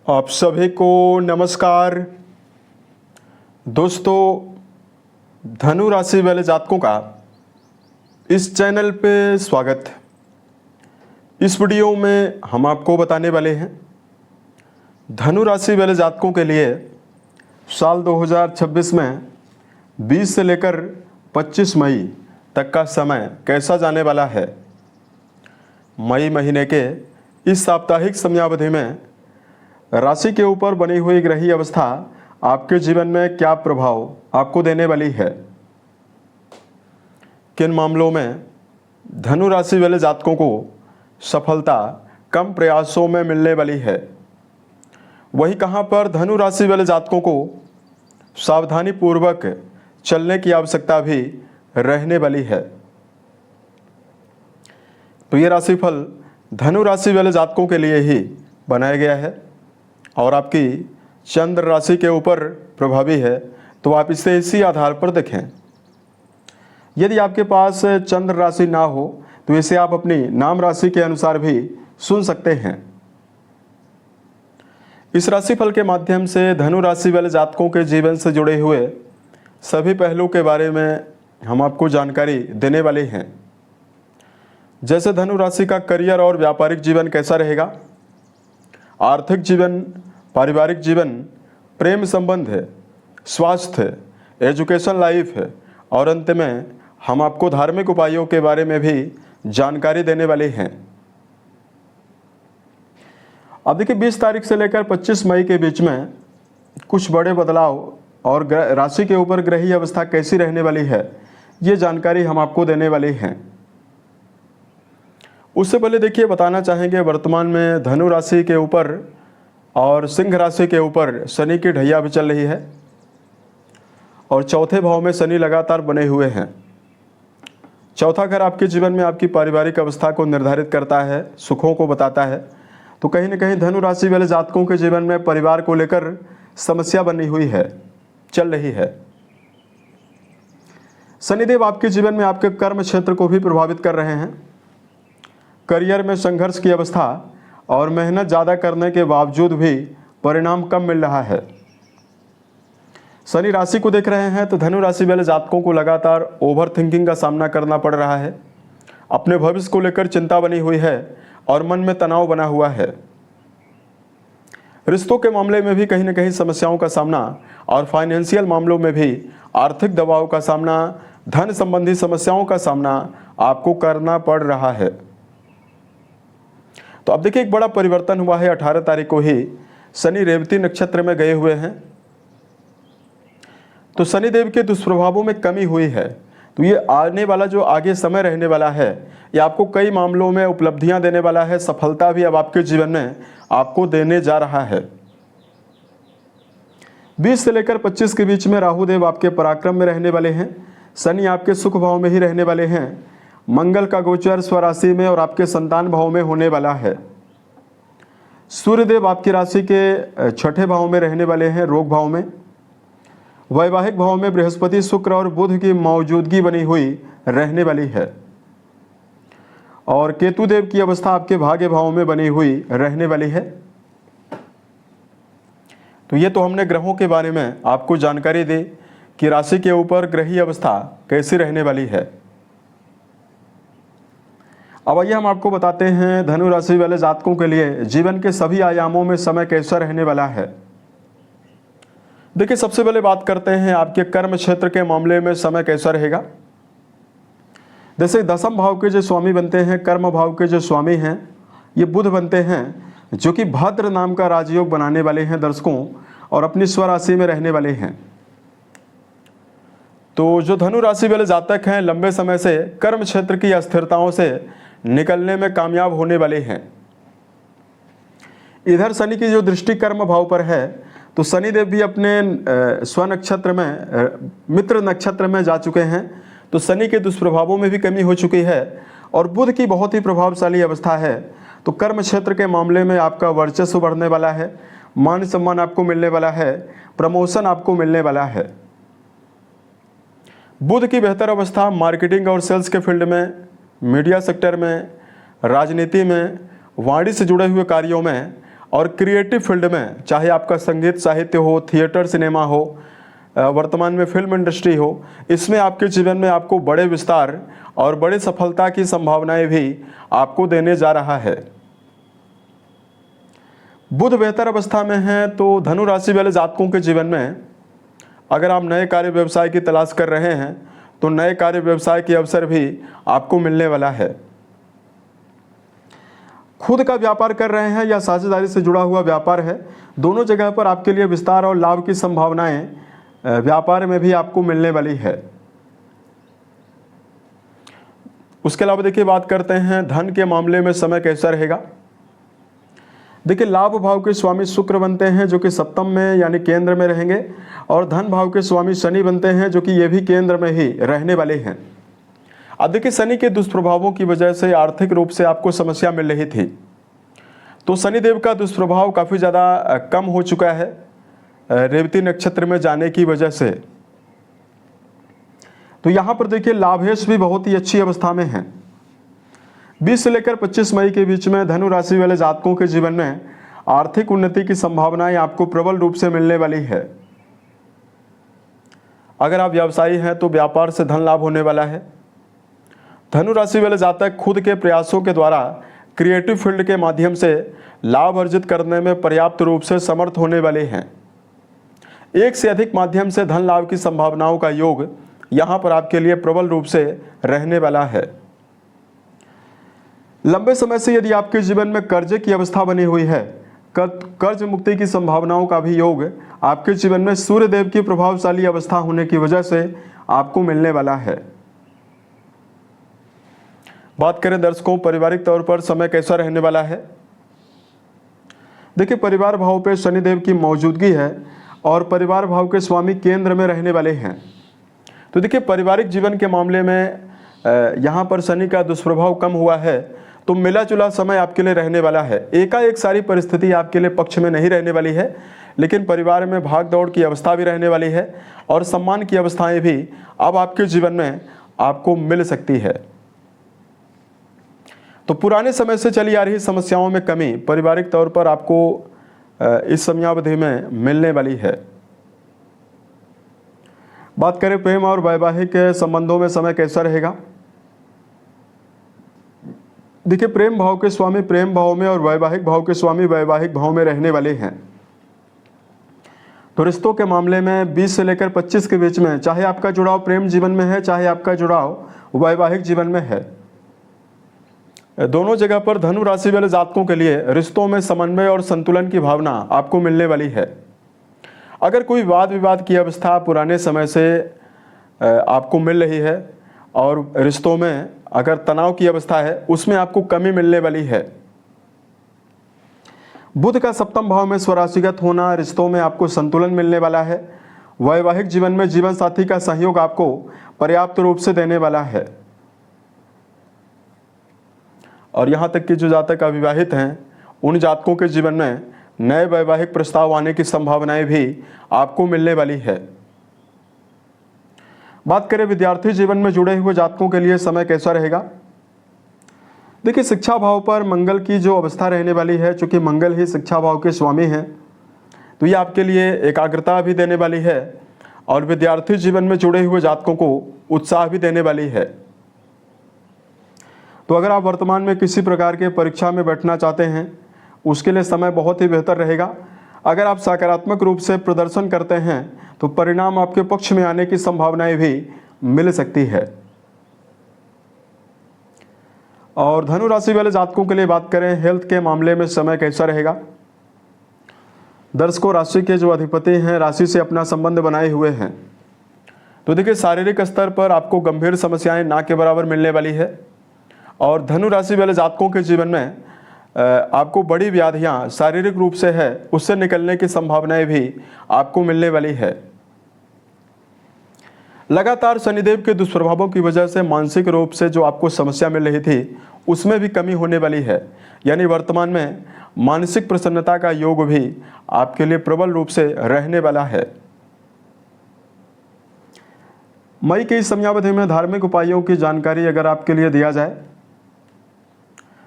आप सभी को नमस्कार। दोस्तों, धनु राशि वाले जातकों का इस चैनल पे स्वागत। इस वीडियो में हम आपको बताने वाले हैं धनु राशि वाले जातकों के लिए साल 2026 में 20 से लेकर 25 मई तक का समय कैसा जाने वाला है। मई महीने के इस साप्ताहिक समयावधि में राशि के ऊपर बनी हुई ग्रही अवस्था आपके जीवन में क्या प्रभाव आपको देने वाली है। किन मामलों में धनु राशि वाले जातकों को सफलता कम प्रयासों में मिलने वाली है, वहीं कहां पर धनु राशि वाले जातकों को सावधानी पूर्वक चलने की आवश्यकता भी रहने वाली है। तो ये राशिफल धनु राशि वाले जातकों के लिए ही बनाया गया है और आपकी चंद्र राशि के ऊपर प्रभावी है, तो आप इसे इसी आधार पर देखें। यदि आपके पास चंद्र राशि ना हो तो इसे आप अपनी नाम राशि के अनुसार भी सुन सकते हैं। इस राशिफल के माध्यम से धनु राशि वाले जातकों के जीवन से जुड़े हुए सभी पहलू के बारे में हम आपको जानकारी देने वाले हैं। जैसे धनु राशि का करियर और व्यापारिक जीवन कैसा रहेगा, आर्थिक जीवन, पारिवारिक जीवन, प्रेम संबंध है, स्वास्थ्य, एजुकेशन लाइफ है और अंत में हम आपको धार्मिक उपायों के बारे में भी जानकारी देने वाले हैं। अब देखिए, 20 तारीख से लेकर 25 मई के बीच में कुछ बड़े बदलाव और राशि के ऊपर ग्रही अवस्था कैसी रहने वाली है, ये जानकारी हम आपको देने वाले हैं। उससे पहले देखिए, बताना चाहेंगे वर्तमान में धनु राशि के ऊपर और सिंह राशि के ऊपर शनि की ढैया भी चल रही है और चौथे भाव में शनि लगातार बने हुए हैं। चौथा घर आपके जीवन में आपकी पारिवारिक अवस्था को निर्धारित करता है, सुखों को बताता है। तो कहीं ना कहीं धनु राशि वाले जातकों के जीवन में परिवार को लेकर समस्या बनी हुई है, चल रही है। शनिदेव आपके जीवन में आपके कर्म क्षेत्र को भी प्रभावित कर रहे हैं। करियर में संघर्ष की अवस्था और मेहनत ज़्यादा करने के बावजूद भी परिणाम कम मिल रहा है। शनि राशि को देख रहे हैं तो धनु राशि वाले जातकों को लगातार ओवर थिंकिंग का सामना करना पड़ रहा है। अपने भविष्य को लेकर चिंता बनी हुई है और मन में तनाव बना हुआ है। रिश्तों के मामले में भी कहीं ना कहीं समस्याओं का सामना और फाइनेंशियल मामलों में भी आर्थिक दबाव का सामना, धन संबंधी समस्याओं का सामना आपको करना पड़ रहा है। तो अब देखिए, एक बड़ा परिवर्तन हुआ है। 18 तारीख को ही शनि रेवती नक्षत्र में गए हुए हैं, तो शनिदेव के दुष्प्रभावों में कमी हुई है। तो ये आने वाला जो आगे समय रहने वाला है, ये आपको कई मामलों में उपलब्धियां देने वाला है। सफलता भी अब आपके जीवन में आपको देने जा रहा है। 20 से लेकर 25 के बीच में राहु देव आपके पराक्रम में रहने वाले हैं। शनि आपके सुख भाव में ही रहने वाले हैं। मंगल का गोचर स्वराशि में और आपके संतान भाव में होने वाला है। सूर्यदेव आपकी राशि के छठे भाव में रहने वाले हैं, रोग भाव में। वैवाहिक भाव में बृहस्पति, शुक्र और बुध की मौजूदगी बनी हुई रहने वाली है और केतु देव की अवस्था आपके भाग्य भाव में बनी हुई रहने वाली है। तो ये तो हमने ग्रहों के बारे में आपको जानकारी दी कि राशि के ऊपर ग्रही अवस्था कैसी रहने वाली है। अब आइए हम आपको बताते हैं धनु राशि वाले जातकों के लिए जीवन के सभी आयामों में समय कैसा रहने वाला है। देखिए, सबसे पहले बात करते हैं आपके कर्म क्षेत्र के मामले में समय कैसा रहेगा। जैसे दसम भाव के जो स्वामी बनते हैं, कर्म भाव के जो स्वामी हैं, ये बुध बनते हैं, जो कि भद्र नाम का राजयोग बनाने वाले हैं दर्शकों, और अपनी स्वराशि में रहने वाले हैं। तो जो धनु राशि वाले जातक हैं, लंबे समय से कर्म क्षेत्र की अस्थिरताओं से निकलने में कामयाब होने वाले हैं। इधर शनि की जो दृष्टि कर्म भाव पर है, तो शनिदेव भी अपने स्व नक्षत्र में, मित्र नक्षत्र में जा चुके हैं। तो शनि के दुष्प्रभावों में भी कमी हो चुकी है और बुध की बहुत ही प्रभावशाली अवस्था है। तो कर्म क्षेत्र के मामले में आपका वर्चस्व बढ़ने वाला है, मान सम्मान आपको मिलने वाला है, प्रमोशन आपको मिलने वाला है। बुध की बेहतर अवस्था मार्केटिंग और सेल्स के फील्ड में, मीडिया सेक्टर में, राजनीति में, वाणिज्य से जुड़े हुए कार्यों में और क्रिएटिव फील्ड में, चाहे आपका संगीत साहित्य हो, थिएटर सिनेमा हो, वर्तमान में फिल्म इंडस्ट्री हो, इसमें आपके जीवन में आपको बड़े विस्तार और बड़े सफलता की संभावनाएं भी आपको देने जा रहा है। बुध बेहतर अवस्था में है तो धनु राशि वाले जातकों के जीवन में अगर आप नए कार्य व्यवसाय की तलाश कर रहे हैं तो नए कार्य व्यवसाय के अवसर भी आपको मिलने वाला है। खुद का व्यापार कर रहे हैं या साझेदारी से जुड़ा हुआ व्यापार है, दोनों जगह पर आपके लिए विस्तार और लाभ की संभावनाएं व्यापार में भी आपको मिलने वाली है। उसके अलावा देखिए बात करते हैं धन के मामले में समय कैसा रहेगा। देखिए लाभ भाव के स्वामी शुक्र बनते हैं जो कि सप्तम में यानी केंद्र में रहेंगे, और धन भाव के स्वामी शनि बनते हैं जो कि ये भी केंद्र में ही रहने वाले हैं। अब देखिए शनि के दुष्प्रभावों की वजह से आर्थिक रूप से आपको समस्या मिल रही थी, तो शनिदेव का दुष्प्रभाव काफ़ी ज़्यादा कम हो चुका है रेवती नक्षत्र में जाने की वजह से। तो यहाँ पर देखिए लाभेश भी बहुत ही अच्छी अवस्था में है। 20 से लेकर 25 मई के बीच में धनु राशि वाले जातकों के जीवन में आर्थिक उन्नति की संभावनाएं आपको प्रबल रूप से मिलने वाली है। अगर आप व्यवसायी हैं तो व्यापार से धन लाभ होने वाला है। धनु राशि वाले जातक खुद के प्रयासों के द्वारा क्रिएटिव फील्ड के माध्यम से लाभ अर्जित करने में पर्याप्त रूप से समर्थ होने वाले हैं। एक से अधिक माध्यम से धन लाभ की संभावनाओं का योग यहाँ पर आपके लिए प्रबल रूप से रहने वाला है। लंबे समय से यदि आपके जीवन में कर्जे की अवस्था बनी हुई है, कर्ज मुक्ति की संभावनाओं का भी योग आपके जीवन में सूर्य देव की प्रभावशाली अवस्था होने की वजह से आपको मिलने वाला है। बात करें दर्शकों पारिवारिक तौर पर समय कैसा रहने वाला है। देखिए परिवार भाव पे शनिदेव की मौजूदगी है और परिवार भाव के स्वामी केंद्र में रहने वाले हैं। तो देखिए पारिवारिक जीवन के मामले में यहाँ पर शनि का दुष्प्रभाव कम हुआ है, तो मिला जुला समय आपके लिए रहने वाला है। एकाएक सारी परिस्थिति आपके लिए पक्ष में नहीं रहने वाली है, लेकिन परिवार में भाग दौड़ की अवस्था भी रहने वाली है और सम्मान की अवस्थाएं भी अब आपके जीवन में आपको मिल सकती है। तो पुराने समय से चली आ रही समस्याओं में कमी पारिवारिक तौर पर आपको इस समयावधि में मिलने वाली है। बात करें प्रेम और वैवाहिक संबंधों में समय कैसा रहेगा। देखिए प्रेम भाव के स्वामी प्रेम भाव में और वैवाहिक भाव के स्वामी वैवाहिक भाव में रहने वाले हैं। तो रिश्तों के मामले में 20 से लेकर 25 के बीच में, चाहे आपका जुड़ाव प्रेम जीवन में है चाहे आपका जुड़ाव वैवाहिक जीवन में है, दोनों जगह पर धनु राशि वाले जातकों के लिए रिश्तों में समन्वय और संतुलन की भावना आपको मिलने वाली है। अगर कोई वाद विवाद की अवस्था पुराने समय से आपको मिल रही है और रिश्तों में अगर तनाव की अवस्था है, उसमें आपको कमी मिलने वाली है। बुध का सप्तम भाव में स्वराशिगत होना रिश्तों में आपको संतुलन मिलने वाला है। वैवाहिक जीवन में जीवन साथी का सहयोग आपको पर्याप्त रूप से देने वाला है। और यहाँ तक कि जो जातक अविवाहित हैं, उन जातकों के जीवन में नए वैवाहिक प्रस्ताव आने की संभावनाएं भी आपको मिलने वाली है। बात करें विद्यार्थी जीवन में जुड़े हुए जातकों के लिए समय कैसा रहेगा। देखिए शिक्षा भाव पर मंगल की जो अवस्था रहने वाली है, चूंकि मंगल ही शिक्षा भाव के स्वामी हैं, तो ये आपके लिए एकाग्रता भी देने वाली है और विद्यार्थी जीवन में जुड़े हुए जातकों को उत्साह भी देने वाली है। तो अगर आप वर्तमान में किसी प्रकार के परीक्षा में बैठना चाहते हैं, उसके लिए समय बहुत ही बेहतर रहेगा। अगर आप सकारात्मक रूप से प्रदर्शन करते हैं तो परिणाम आपके पक्ष में आने की संभावनाएं भी मिल सकती है। और धनु राशि वाले जातकों के लिए बात करें हेल्थ के मामले में समय कैसा रहेगा। दर्शकों राशि के जो अधिपति हैं राशि से अपना संबंध बनाए हुए हैं, तो देखिए शारीरिक स्तर पर आपको गंभीर समस्याएं ना के बराबर मिलने वाली है और धनु राशि वाले जातकों के जीवन में आपको बड़ी व्याधियां शारीरिक रूप से है उससे निकलने की संभावनाएं भी आपको मिलने वाली है। लगातार शनिदेव के दुष्प्रभावों की वजह से मानसिक रूप से जो आपको समस्या मिल रही थी उसमें भी कमी होने वाली है, यानी वर्तमान में मानसिक प्रसन्नता का योग भी आपके लिए प्रबल रूप से रहने वाला है। मई के इस समयावधि में धार्मिक उपायों की जानकारी अगर आपके लिए दिया जाए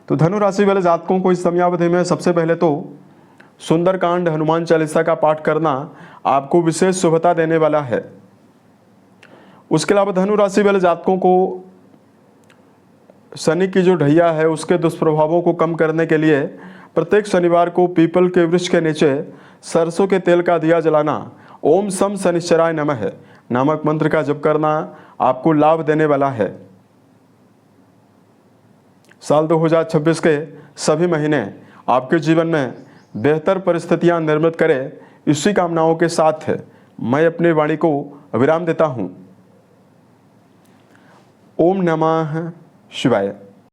तो धनु राशि वाले जातकों को इस समयावधि में सबसे पहले तो सुंदरकांड, हनुमान चालीसा का पाठ करना आपको विशेष शुभता देने वाला है। उसके अलावा धनु राशि वाले जातकों को शनि की जो ढैया है उसके दुष्प्रभावों को कम करने के लिए प्रत्येक शनिवार को पीपल के वृक्ष के नीचे सरसों के तेल का दिया जलाना, ओम सम शनिश्चराय नमः नामक मंत्र का जप करना आपको लाभ देने वाला है। साल 2026 के सभी महीने आपके जीवन में बेहतर परिस्थितियां निर्मित करें, इसी कामनाओं के साथ मैं अपनी वाणी को विराम देता हूं। ओम नमः शिवाय।